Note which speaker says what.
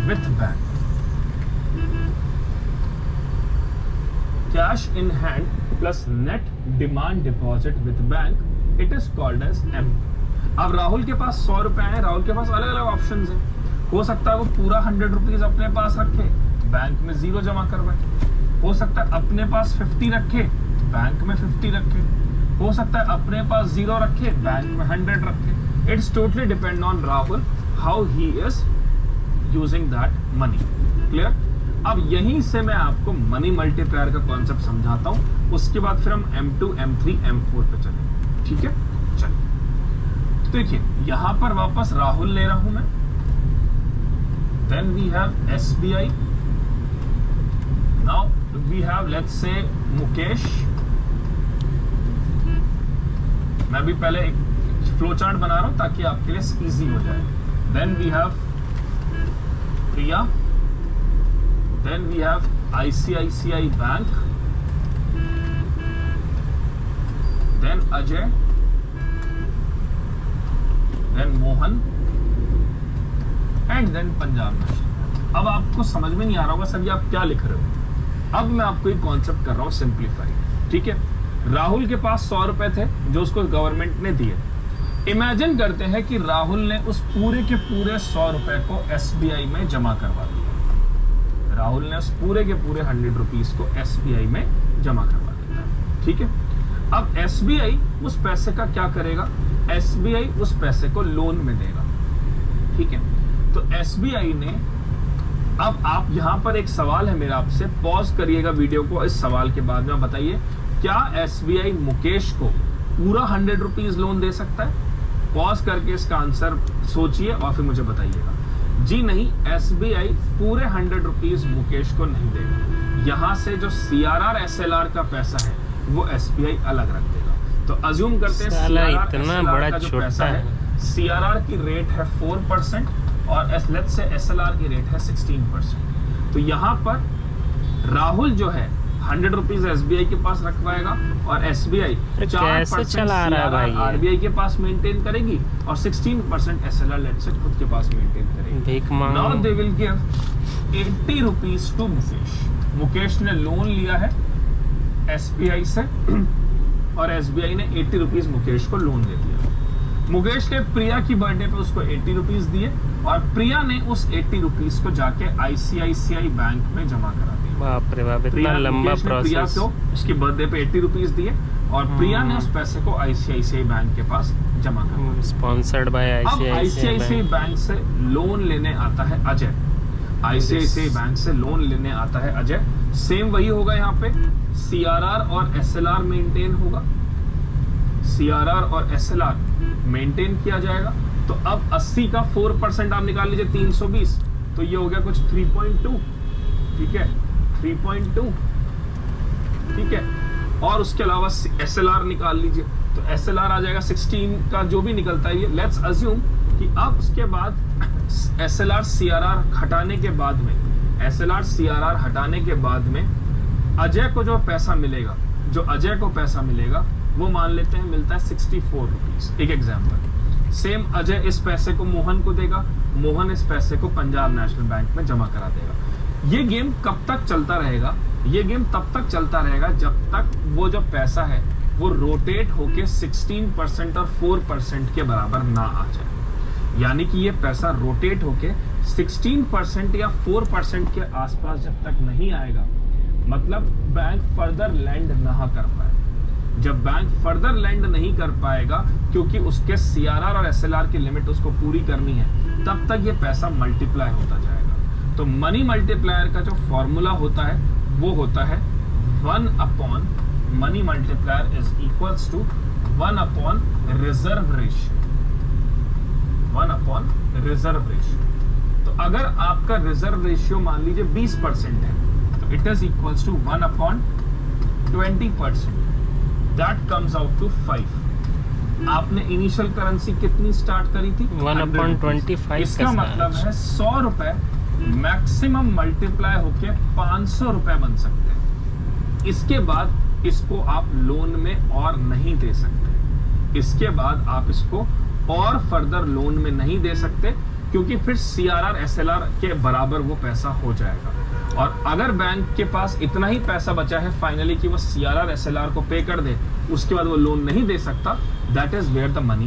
Speaker 1: with bank. Cash in hand plus net demand deposit with bank, it is called as M. अब राहुल के पास 100 रुपए हैं, राहुल के पास अलग अलग ऑप्शन हैं। हो सकता है वो पूरा 100 रुपीज अपने पास रखे, बैंक में 0 जमा करवाए। हो सकता है अपने पास 50 रखे, बैंक में 50 रखे। हो सकता है अपने पास 0 रखे, बैंक में 100 रखे। It's totally depend on Rahul how he is using that money. Clear? अब यहीं से मैं आपको मनी मल्टीप्लायर का कॉन्सेप्ट समझाता हूं, उसके बाद फिर हम M2, M3, M4 पे चलेंगे। ठीक है, चलिए। तो देखिए यहां पर वापस राहुल ले रहा हूं मैं, then we have SBI, now we have let's say Mukesh. मैं भी पहले एक फ्लो चार्ट बना रहा हूं ताकि आपके लिए इजी हो जाए। Then we have Priya, then we have ICICI Bank, then Ajay, then Mohan, and then Punjab National। अब आपको समझ में नहीं आ रहा होगा सर ये आप क्या लिख रहे हो। अब मैं आपको एक कॉन्सेप्ट कर रहा हूं सिंप्लीफाई। ठीक है, राहुल के पास 100 रुपए थे जो उसको गवर्नमेंट ने दिए। इमेजिन करते हैं कि राहुल ने उस पूरे के पूरे 100 रुपए को SBI में जमा करवा दिया। राहुल ने उस पूरे के पूरे 100 रुपीज को SBI में जमा करवा देता है। ठीक है, अब SBI उस पैसे का क्या करेगा? SBI उस पैसे को लोन में देगा। ठीक है, तो SBI ने, अब आप यहां पर एक सवाल है मेरा आपसे, पॉज करिएगा वीडियो को, इस सवाल के बाद में बताइए क्या SBI मुकेश को पूरा 100 रुपीज लोन दे सकता है? पॉज करके इसका आंसर सोचिए और फिर मुझे बताइएगा। जी नहीं, SBI पूरे 100 रुपीज मुकेश को नहीं देगा। यहां से जो CRR SLR का पैसा है वो SBI अलग रख देगा। तो अज्यूम करते हैं CRR SLR का जो पैसा है, CRR की रेट है 4% और लेट्स से SLR की रेट है 16%। तो यहां पर राहुल जो है 100 रुपीज SBI के पास रखवाएगा और SBI 4% CRR RBI के पास मेंटेन करेगी और 16% SLR लेट्स से खुद के पास मेंटेन करेगी। Now they will give 80 rupees to Mukesh. Mukesh ने लोन लिया है SBI से और SBI ने 80 रुपीज मुकेश को लोन दे दिया। मुकेश ने प्रिया की बर्थडे पे उसको 80 रुपीज दिए और प्रिया ने उस 80 रुपीज को जाके ICICI बैंक में जमा करा दिया।
Speaker 2: बाप रे बाप, इतना लंबा प्रोसेस।
Speaker 1: प्रिया को उसकी बर्थडे पे 80 रुपीज दिए और प्रिया ने उस पैसे को ICICI बैंक के पास जमा करा।
Speaker 2: स्पॉन्सर्ड बाय
Speaker 1: ICICI बैंक से लोन लेने आता है अजय। ICICI बैंक से लोन लेने आता है अजय। सेम वही होगा यहाँ पे, CRR और SLR मेंटेन होगा। CRR और SLR मेंटेन किया जाएगा। तो अब 80 का 4% आप निकाल लीजिए, 320, तो ये हो गया कुछ 3.2। ठीक है, 3.2। ठीक है, और उसके अलावा SLR निकाल लीजिए, तो SLR आ जाएगा 16 का जो भी निकलता है ये। लेट्स अज्यूम कि अब उसके बाद SLR CRR हटाने के बाद में, SLR CRR हटाने के बाद में अजय को जो पैसा मिलेगा, जो अजय को पैसा मिलेगा वो मान लेते हैं मिलता है 64 रुपीज। एक एग्जाम्पल, सेम अजय इस पैसे को मोहन को देगा, मोहन इस पैसे को पंजाब नेशनल बैंक में जमा करा देगा। ये गेम कब तक चलता रहेगा? ये गेम तब तक चलता रहेगा जब तक वो जो पैसा है वो रोटेट होके 16% और 4% के बराबर ना आ जाए। यानी कि ये पैसा रोटेट होके 16% या 4% के आसपास जब तक नहीं आएगा, मतलब बैंक फर्दर लैंड ना कर पाए। जब बैंक फर्दर लैंड नहीं कर पाएगा क्योंकि उसके CRR और SLR की लिमिट उसको पूरी करनी है, तब तक ये पैसा मल्टीप्लाई होता जाएगा। तो मनी मल्टीप्लायर का जो फॉर्मूला होता है वो होता है 1 money multiplier is equals to 1 reserve ratio. 1 reserve ratio. तो अगर आपका रिजर्व रेशियो मान लीजिए 20% है तो it is equals to 1/20%। That comes out to 5। आपने इनिशियल करेंसी कितनी स्टार्ट करी थी?
Speaker 2: 1/25।
Speaker 1: इसका मतलब है 100 रुपए मैक्सिमम मल्टीप्लाई होके 500 रुपए बन सकते हैं। इसके बाद इसको आप लोन में और नहीं दे सकते। इसके बाद आप इसको और फर्दर लोन में नहीं दे सकते क्योंकि फिर CRR SLR के बराबर वो पैसा हो जाएगा। और अगर बैंक के पास इतना ही पैसा बचा है फाइनली कि वो CRR SLR को पे कर दे, उसके बाद वो लोन नहीं दे सकता, that is where the money